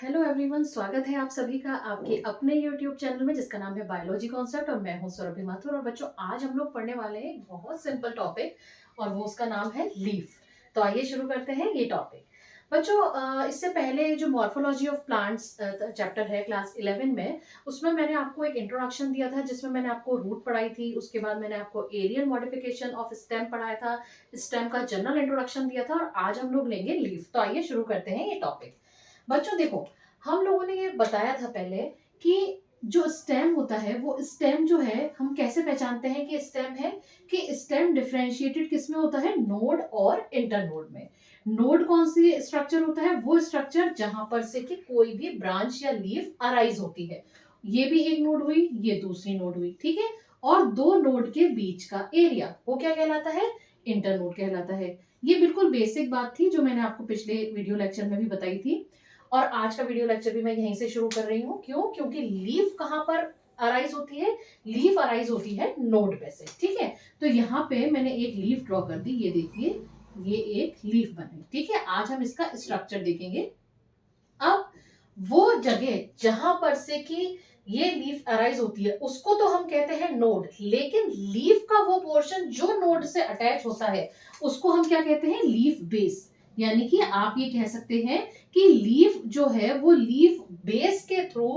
Hello everyone, स्वागत है आप सभी का आपके अपने यूट्यूब चैनल में जिसका नाम है बायोलॉजी कॉन्सेप्ट और मैं हूं सुरभि माथुर। और बच्चों, आज हम लोग पढ़ने वाले हैं एक बहुत सिंपल टॉपिक और वो उसका नाम है लीफ। तो आइए शुरू करते हैं ये टॉपिक। बच्चों, इससे पहले जो मॉर्फोलॉजी ऑफ प्लांट्स चैप्टर है क्लास 11 में, उसमें मैंने आपको एक इंट्रोडक्शन दिया था जिसमें मैंने आपको रूट पढ़ाई थी। उसके बाद मैंने आपको एरियल मॉडिफिकेशन ऑफ स्टेम पढ़ाया था, स्टेम का जनरल इंट्रोडक्शन दिया था और आज हम लोग लेंगे लीफ। तो आइए शुरू करते हैं ये टॉपिक। बच्चों देखो, हम लोगों ने ये बताया था पहले कि जो स्टेम होता है वो स्टेम जो है हम कैसे पहचानते हैं कि स्टेम है, कि स्टेम डिफरेंशिएटेड किस में होता है, नोड और इंटरनोड में। नोड कौन सी स्ट्रक्चर होता है, वो स्ट्रक्चर जहां पर से कि कोई भी ब्रांच या लीफ अराइज होती है। ये भी एक नोड हुई, ये दूसरी नोड हुई, ठीक है। और दो नोड के बीच का एरिया वो क्या कहलाता है, इंटरनोड कहलाता है। ये बिल्कुल बेसिक बात थी जो मैंने आपको पिछले वीडियो लेक्चर में भी बताई थी। और आज का वीडियो लेक्चर भी मैं यहीं से शुरू कर रही हूँ। क्यों? क्योंकि लीफ कहां पर अराइज होती है, लीफ अराइज होती है नोड पे से, ठीक है। तो यहाँ पे मैंने एक लीफ ड्रॉ कर दी, ये देखिए, ये एक लीफ बनी, ठीक है। आज हम इसका स्ट्रक्चर देखेंगे। अब वो जगह जहां पर से कि ये लीफ अराइज होती है उसको तो हम कहते हैं नोड, लेकिन लीफ का वो पोर्शन जो नोड से अटैच होता है उसको हम क्या कहते हैं, लीफ बेस। यानी कि आप ये कह सकते हैं कि लीफ जो है वो लीफ बेस के थ्रू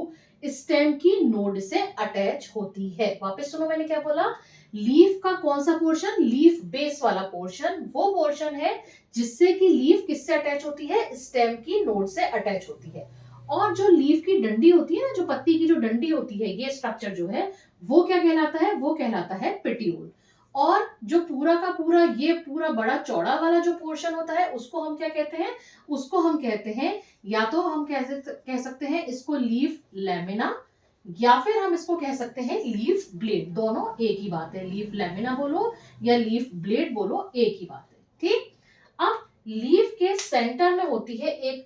स्टेम की नोड से अटैच होती है। वापस सुनो, मैंने क्या बोला, लीफ का कौन सा पोर्शन, लीफ बेस वाला पोर्शन, वो पोर्शन है जिससे कि लीफ किससे अटैच होती है, स्टेम की नोड से अटैच होती है। और जो लीफ की डंडी होती है ना, जो पत्ती की जो डंडी होती है, ये स्ट्रक्चर जो है वो क्या कहलाता है, वो कहलाता है पेटियोल। और जो पूरा का पूरा ये पूरा बड़ा चौड़ा वाला जो पोर्शन होता है उसको हम क्या कहते हैं, उसको हम कहते हैं, या तो हम कह सकते हैं इसको लीफ लैमिना, या फिर हम इसको कह सकते हैं लीफ ब्लेड। दोनों एक ही बात है, लीफ लैमिना बोलो या लीफ ब्लेड बोलो, एक ही बात है, ठीक। अब लीफ के सेंटर में होती है एक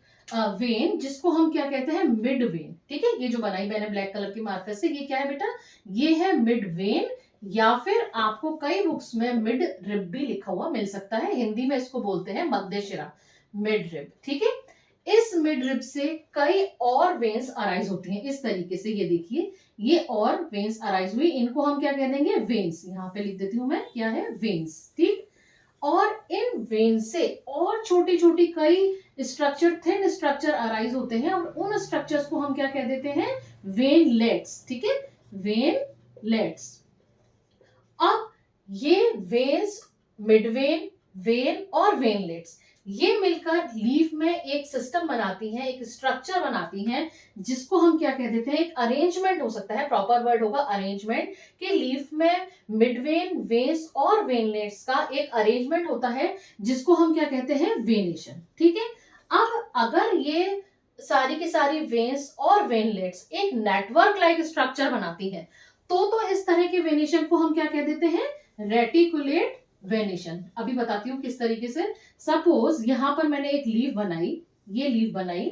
वेन जिसको हम क्या कहते हैं, मिड वेन, ठीक है। ये जो बनाई मैंने ब्लैक कलर की मार्कर से, ये क्या है बेटा, ये है मिड वेन, या फिर आपको कई बुक्स में मिड रिब भी लिखा हुआ मिल सकता है। हिंदी में इसको बोलते हैं मध्य शिरा, मिड रिब, ठीक है। इस मिड रिब से कई और वेन्स अराइज होती हैं इस तरीके से, ये देखिए, ये और वेन्स अराइज हुई, इनको हम क्या कह देंगे, वेन्स। यहाँ पे लिख देती हूं मैं, क्या है, वेन्स, ठीक। और इन वेन से और छोटी छोटी कई स्ट्रक्चर, थिन स्ट्रक्चर अराइज होते हैं और उन स्ट्रक्चर्स को हम क्या कह देते हैं, वेनलेट्स, ठीक है, वेनलेट्स। अब ये वेन्स, मिडवेन, वेन और वेनलेट्स, ये मिलकर लीफ में एक सिस्टम बनाती हैं, एक स्ट्रक्चर बनाती हैं, जिसको हम क्या कह देते हैं, एक अरेंजमेंट हो सकता है, प्रॉपर वर्ड होगा अरेंजमेंट, कि लीफ में मिडवेन, वेन्स और वेनलेट्स का एक अरेंजमेंट होता है जिसको हम क्या कहते हैं, वेनेशन, ठीक है। अब अगर ये सारी की सारी वेन्स और वेनलेट्स एक नेटवर्क लाइक स्ट्रक्चर बनाती हैं, तो इस तरह के वेनेशन को हम क्या कह देते हैं, रेटिकुलेट वेनेशन। अभी बताती हूँ किस तरीके से। सपोज यहां पर मैंने एक लीफ बनाई, ये लीफ बनाई,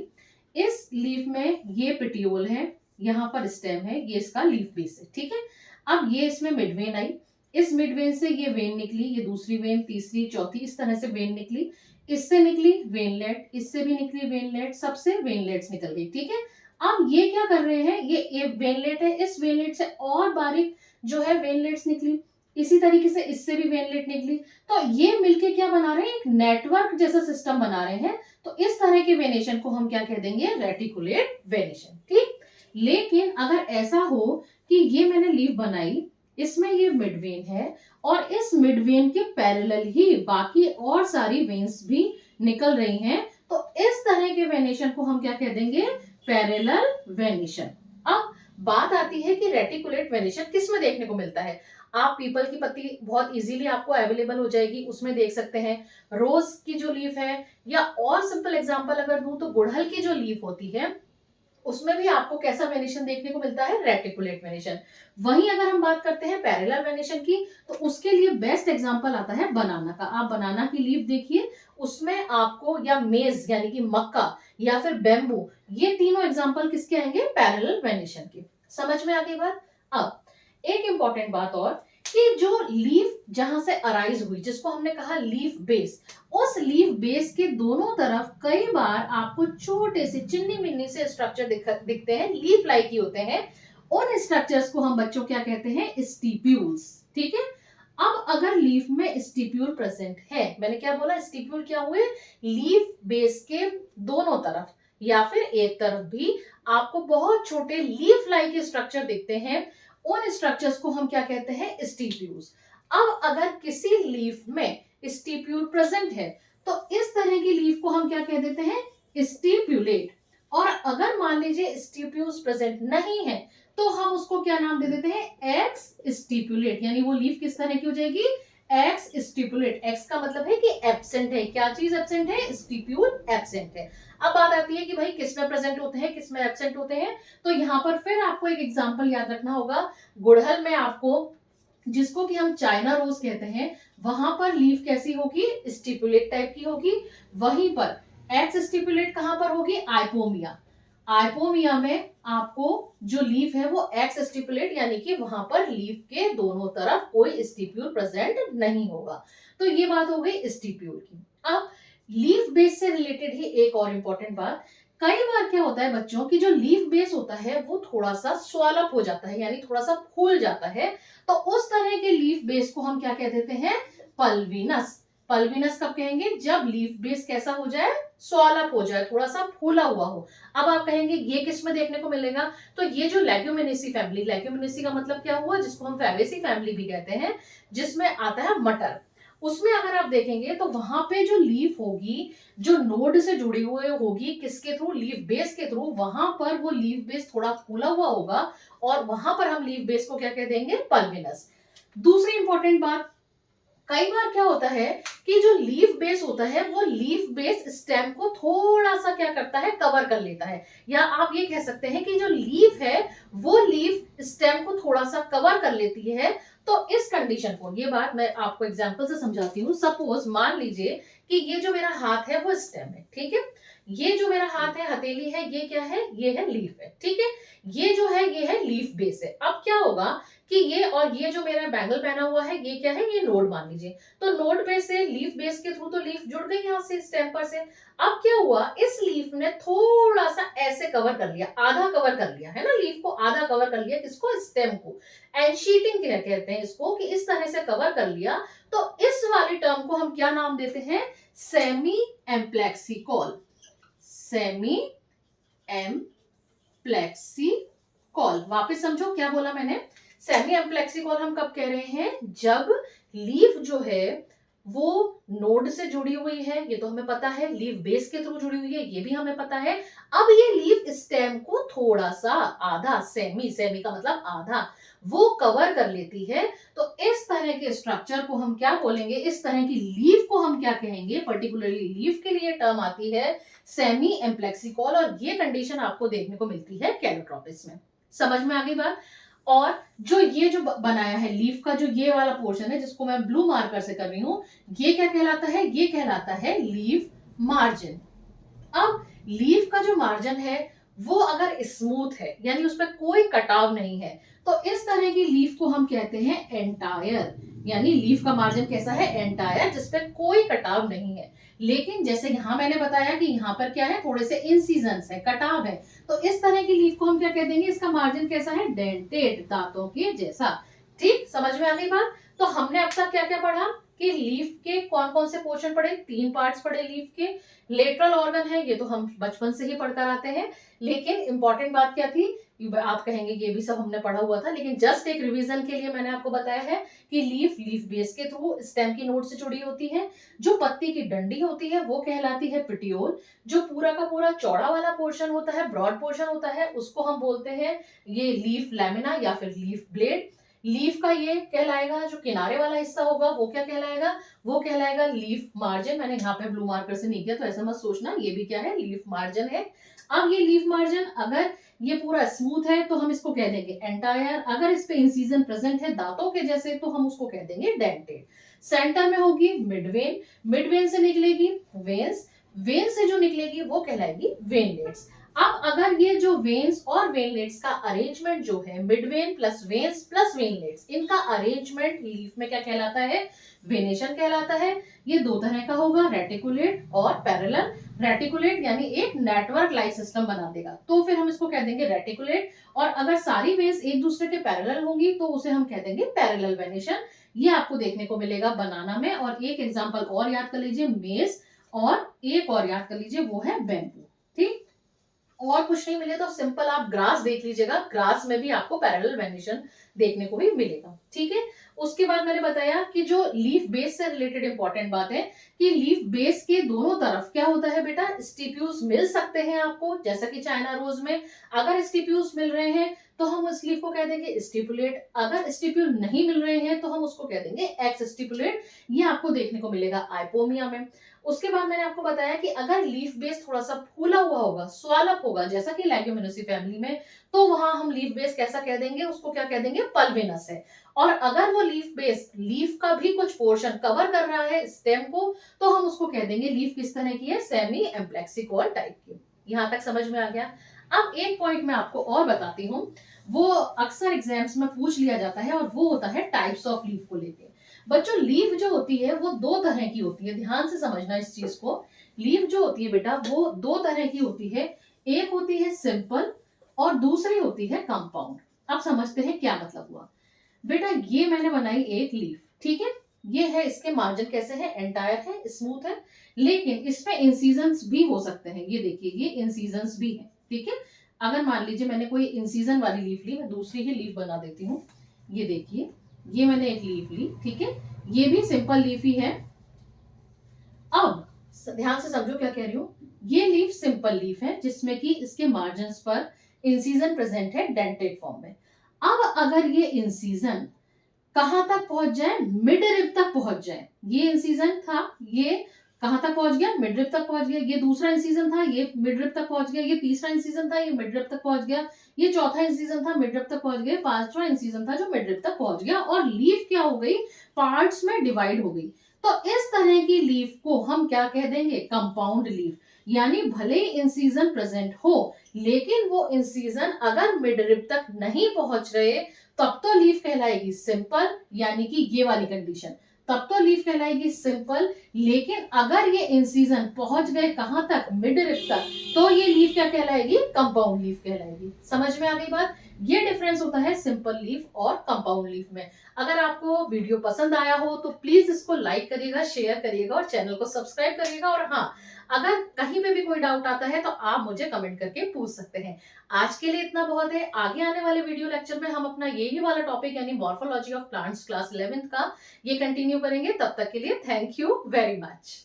इस लीफ में ये पेटियोल है, यहां पर स्टेम है, ये इसका लीफ बेस है, ठीक है। अब ये इसमें मिडवेन आई, इस मिडवेन से ये वेन निकली, ये दूसरी वेन, तीसरी, चौथी, इस तरह से वेन निकली, इससे निकली वेनलेट, इससे भी निकली वेनलेट, सबसे वेनलेट्स निकल गई, ठीक है। अब ये क्या कर रहे हैं, ये वेनलेट है, इस वेनलेट से और बारीक जो है वेनलेट्स निकली, इसी तरीके से इससे भी वेनलेट निकली। तो ये मिलके क्या बना रहे हैं, एक नेटवर्क जैसा सिस्टम बना रहे हैं। तो इस तरह के वेनेशन को हम क्या कह देंगे, रेटिकुलेट वेनेशन, ठीक। लेकिन अगर ऐसा हो कि ये मैंने लीफ बनाई, इसमें ये मिडवेन है और इस मिडवेन के पैरेलल ही बाकी और सारी वेन्स भी निकल रही हैं, तो इस तरह के वेनेशन को हम क्या कह देंगे, पैरेलल वेनेशन। अब बात आती है कि रेटिकुलेट वेनेशन किस में देखने को मिलता है। आप पीपल की पत्ती बहुत इजीली आपको अवेलेबल हो जाएगी, उसमें देख सकते हैं। रोज की जो लीफ है, या और सिंपल एग्जांपल अगर दूं तो गुड़हल की जो लीफ होती है उसमें भी आपको कैसा वेनेशन देखने को मिलता है, रेटिकुलेट वेनेशन। वहीं अगर हम बात करते हैं पैरेलल वेनेशन की, तो उसके लिए बेस्ट एग्जांपल आता है बनाना का। आप बनाना की लीफ देखिए, उसमें आपको, या मेज यानी कि मक्का, या फिर बेम्बू, ये तीनों एग्जांपल किसके आएंगे, पैरेलल वेनेशन के। समझ में आ गई बात। अब एक इंपॉर्टेंट बात और, कि जो लीफ जहां से अराइज हुई, जिसको हमने कहा लीफ बेस, उस लीफ बेस के दोनों तरफ कई बार आपको छोटे से चिन्नी मिन्नी से स्ट्रक्चर दिखते हैं, लीफ लाइक ही होते हैं। उन स्ट्रक्चर्स को हम बच्चों क्या कहते हैं, स्टिप्यूल्स। ठीक है। अब अगर लीफ में स्टिप्यूल प्रेजेंट है, मैंने क्या बोला, स्टिप्यूल क्या हुए, लीफ बेस के दोनों तरफ या फिर एक तरफ भी आपको बहुत छोटे लीफ लाइक स्ट्रक्चर दिखते हैं, उन स्ट्रक्चर्स को हम क्या कहते हैं, स्टिप्यूल्स। अब अगर किसी लीफ में स्टिप्यूल प्रेजेंट है तो इस तरह की लीफ को हम क्या कह देते हैं, स्टिप्यूलेट। और अगर मान लीजिए स्टिप्यूल्स प्रेजेंट नहीं है तो हम उसको क्या नाम दे देते हैं, एक्स स्टिप्यूलेट। यानी वो लीफ किस तरह की हो जाएगी, एक्स स्टिप्यूलेट। एक्स का मतलब है कि एब्सेंट है, क्या चीज एब्सेंट है, स्टिप्यूल एब्सेंट है। अब बात आती है कि भाई किस में प्रेजेंट होते हैं, किस में एब्सेंट होते हैं। तो यहाँ पर फिर आपको एक एग्जांपल याद रखना होगा। गुड़हल में आपको, जिसको कि हम चाइना रोज कहते हैं, वहां पर लीफ कैसी होगी, स्टिपुलेट टाइप की होगी। वहीं पर एक्स स्टिपुलेट कहां पर होगी, आइपोमिया। आइपोमिया में आपको जो लीफ है वो एक्स स्टिपुलेट, यानी कि वहां पर लीफ के दोनों तरफ कोई स्टिप्यूल प्रेजेंट नहीं होगा। तो ये बात हो गई स्टिप्यूल की। अब लीफ बेस से रिलेटेड ही एक और इंपॉर्टेंट बात, कई बार क्या होता है बच्चों की जो लीफ बेस होता है वो थोड़ा सा स्वॉल हो जाता है, यानी थोड़ा सा फूल जाता है। तो उस तरह के लीफ बेस को हम क्या कह देते हैं, पल्विनस। पल्विनस कब कहेंगे, जब लीफ बेस कैसा हो जाए, स्वॉल हो जाए, थोड़ा सा फूला हुआ हो। अब आप कहेंगे ये किस में देखने को मिलेगा, तो ये जो लेग्यूमिनेसी फैमिली, लेग्यूमिनेसी का मतलब क्या हुआ, जिसको हम फैबेसी फैमिली भी कहते हैं, जिसमें आता है मटर, उसमें अगर आप देखेंगे तो वहां पे जो लीफ होगी, जो नोड से जुड़ी हुई होगी, किसके थ्रू, लीफ बेस के थ्रू, वहां पर वो लीफ बेस थोड़ा फूला हुआ होगा और वहां पर हम लीफ बेस को क्या कह देंगे, पल्विनस। दूसरी इंपॉर्टेंट बात, कई बार क्या होता है कि जो लीफ बेस होता है वो लीफ बेस स्टेम को थोड़ा सा क्या करता है, कवर कर लेता है। या आप ये कह सकते हैं कि जो लीफ है वो लीफ स्टेम को थोड़ा सा कवर कर लेती है। तो इस कंडीशन को, ये बात मैं आपको एग्जांपल से समझाती हूँ। सपोज मान लीजिए कि ये जो मेरा हाथ है वो स्टेम है, ठीक है। ये जो मेरा हाथ है, हथेली है, ये क्या है, ये है लीफ है, ठीक है। ये जो है ये है लीफ बेस है। अब क्या होगा कि ये और ये जो मेरा बैंगल पहना हुआ है, ये क्या है, ये नोड मान लीजिए। तो नोड पे से लीफ बेस के थ्रू तो लीफ जुड़ गई यहाँ से स्टेम पर से। अब क्या हुआ, इस लीफ ने थोड़ा सा ऐसे कवर कर लिया, आधा कवर कर लिया है ना, लीफ को आधा कवर कर लिया, किसको, स्टेम को। एनशीटिंग कहते हैं इसको, कि इस तरह से कवर कर लिया। तो इस वाली टर्म को हम क्या नाम देते हैं, सेमी एम्प्लेक्सिकॉल। सेमी एम्प्लेक्सिकॉल। वापस समझो क्या बोला मैंने, सेमी एम्प्लेक्सिकॉल हम कब कह रहे हैं, जब लीफ जो है वो नोड से जुड़ी हुई है, ये तो हमें पता है, लीफ बेस के थ्रू जुड़ी हुई है, ये भी हमें पता है। अब ये लीफ स्टेम को थोड़ा सा, आधा, सेमी, सेमी का मतलब आधा, वो कवर कर लेती है। तो इस तरह के स्ट्रक्चर को हम क्या बोलेंगे, इस तरह की लीफ को हम क्या कहेंगे, पर्टिकुलरली लीफ के लिए टर्म आती है सेमी एम्प्लेक्सिकॉल। और ये कंडीशन आपको देखने को मिलती है कैलोट्रोपिस में। समझ में आ गई बात। और जो ये जो बनाया है लीफ का, जो ये वाला पोर्शन है जिसको मैं ब्लू मार्कर से कर रही हूं, ये क्या कहलाता है, ये कहलाता है लीफ मार्जिन। अब लीफ का जो मार्जिन है वो अगर स्मूथ है, यानी उसमें कोई कटाव नहीं है, तो इस तरह की लीफ को हम कहते हैं एंटायर। यानी लीफ का मार्जिन कैसा है, एंटायर, जिसपे कोई कटाव नहीं है। लेकिन जैसे यहां मैंने बताया कि यहाँ पर क्या है, थोड़े से इंसिजन्स है, कटाव है। तो इस तरह की लीफ को हम क्या कह देंगे, इसका मार्जिन कैसा है, डेंटेड, दांतों के जैसा। ठीक, समझ में आ गई बात। तो हमने अब तक क्या क्या पढ़ा कि लीफ के कौन कौन से पोर्शन पढ़े, 3 पार्ट्स पढ़े लीफ के। लेटरल ऑर्गन है, ये तो हम बचपन से ही पढ़कर आते हैं। लेकिन इंपॉर्टेंट बात क्या थी, आप कहेंगे ये भी सब हमने पढ़ा हुआ था, लेकिन जस्ट एक रिवीजन के लिए मैंने आपको बताया है कि लीफ बेस के थ्रू स्टेम की नोड से जुड़ी होती है। जो पत्ती की डंडी होती है वो कहलाती है पिटियोल। जो पूरा का पूरा चौड़ा वाला पोर्शन होता है, ब्रॉड पोर्शन होता है, उसको हम बोलते हैं ये लीफ लैमिना या फिर लीफ ब्लेड। लीफ का ये कहलाएगा, जो किनारे वाला हिस्सा होगा वो क्या कहलाएगा, वो कहलाएगा लीफ मार्जिन। मैंने यहाँ पे ब्लू मार्कर से नहीं किया तो ऐसा मत सोचना, ये भी क्या है, लीफ मार्जिन है। अब ये लीफ मार्जिन अगर ये पूरा स्मूथ है तो हम इसको कह देंगे एंटायर। अगर इस पे इंसिजन प्रेजेंट है दांतों के जैसे तो हम उसको कह देंगे डेंटेड। सेंटर में होगी मिडवेन, मिडवेन से निकलेगी वेन्स, वेन से जो निकलेगी वो कहलाएगी वेनलेट्स। अब अगर ये जो वेन्स और वेनलेट्स का अरेंजमेंट जो है, mid when plus veins plus veinlets, इनका अरेंजमेंट लीफ में क्या कहलाता है? वेनेशन कहलाता है। ये दो तरह का होगा, रेटिकुलेट और पैरेलल। रेटिकुलेट यानी एक नेटवर्क लाइक सिस्टम बना देगा, तो फिर हम इसको कह देंगे रेटिकुलेट। और अगर सारी वेन्स एक दूसरे के पैरेलल होंगी तो उसे हम कह देंगे पैरेलल वेनेशन। ये आपको देखने को मिलेगा बनाना में। और एक एग्जांपल और याद कर लीजिए, मेज, और एक और याद कर लीजिए, वो है बैम्बू। ठीक, और कुछ नहीं मिले तो सिंपल आप ग्रास देख लीजिएगा, ग्रास में भी आपको पैरेलल वेनिशन देखने को ही मिलेगा। ठीक है, उसके बाद मैंने बताया कि जो लीफ बेस से रिलेटेड इंपॉर्टेंट बात है कि लीफ बेस के दोनों तरफ क्या होता है बेटा, स्टिप्यूल्स मिल सकते हैं आपको, जैसा कि चाइना रोज में अगर स्टिप्यूल्स मिल रहे हैं तो हम उस लीफ को कह देंगे स्टिपुलेट, अगर स्टिप्यूल नहीं मिल रहे हैं तो हम उसको कह देंगे एक्स स्टिपुलेट। ये आपको देखने को मिलेगा आइपोमिया में। उसके बाद मैंने आपको बताया कि अगर लीफ बेस थोड़ा सा फूला हुआ होगा, स्वालप होगा, जैसा कि लेग्यूमिनोसी फैमिली में, तो वहां हम लीफ बेस कैसा कह देंगे, उसको क्या कह देंगे, पल्विनस है। और अगर वो लीफ बेस लीफ का भी कुछ पोर्शन कवर कर रहा है स्टेम को, तो हम उसको कह देंगे लीफ किस तरह की है, सेमी एम्प्लेक्सिकॉल टाइप की। यहां तक समझ में आ गया। अब एक पॉइंट मैं आपको और बताती हूँ, वो अक्सर एग्जाम्स में पूछ लिया जाता है, और वो होता है टाइप्स ऑफ लीफ को लेके। बच्चों लीफ जो होती है वो दो तरह की होती है, ध्यान से समझना इस चीज को। लीफ जो होती है बेटा वो दो तरह की होती है, एक होती है सिंपल और दूसरी होती है कंपाउंड। अब समझते हैं क्या मतलब हुआ। बेटा ये मैंने बनाई एक लीफ, ठीक है, ये है, इसके मार्जिन कैसे है, एंटायर है, स्मूथ है, लेकिन इसमें इंसीजन्स भी हो सकते हैं। ये देखिए, ये इंसीजन्स भी है। ठीक है, अगर मान लीजिए मैंने कोई इंसीजन वाली लीफ ली, मैं दूसरी ही लीफ बना देती हूँ। ये देखिए, ये मैंने एक लीफ ली, ठीक है, ये भी सिंपल लीफ ही है। अब ध्यान से समझो क्या कह रही हूँ। ये लीफ सिंपल लीफ है जिसमें कि इसके मार्जिन पर इंसीजन प्रेजेंट है डेंटेड फॉर्म में। अब अगर ये इंसीजन कहां तक पहुंच जाए, मिड रिब तक पहुंच जाए, ये इंसीजन था, ये कहां तक पहुंच गया, मिड रिब तक पहुंच गया, ये दूसरा इंसीजन था, ये मिड रिब तक पहुंच गया, ये तीसरा इंसीजन था, ये मिड रिब तक पहुंच गया, ये चौथा इंसीजन था, मिड रिब तक पहुंच गया, पांचवा इंसीजन था जो मिड रिब तक पहुंच गया, और लीफ क्या हो गई, पार्ट्स में डिवाइड हो गई। तो इस तरह की लीफ को हम क्या कह देंगे, कंपाउंड लीफ। यानी भले ही इंसीजन प्रेजेंट हो, लेकिन वो इंसीजन अगर मिड रिब तक नहीं पहुंच रहे, तब तो लीफ कहलाएगी सिंपल, यानी कि ये वाली कंडीशन, तब तो लीफ कहलाएगी सिंपल। लेकिन अगर ये इंसीजन पहुंच गए कहां तक, मिड रिब तक, तो ये लीफ क्या कहलाएगी, कंपाउंड लीफ कहलाएगी। समझ में आ गई बात। ये डिफरेंस होता है सिंपल लीफ और कंपाउंड लीफ में। अगर आपको वीडियो पसंद आया हो तो प्लीज इसको लाइक करिएगा, शेयर करिएगा और चैनल को सब्सक्राइब करिएगा। और हाँ, अगर कहीं पे भी कोई डाउट आता है तो आप मुझे कमेंट करके पूछ सकते हैं। आज के लिए इतना बहुत है। आगे आने वाले वीडियो लेक्चर में हम अपना यही वाला टॉपिक यानी morphology of plants class 11th का ये कंटिन्यू करेंगे। तब तक के लिए थैंक यू वेरी मच।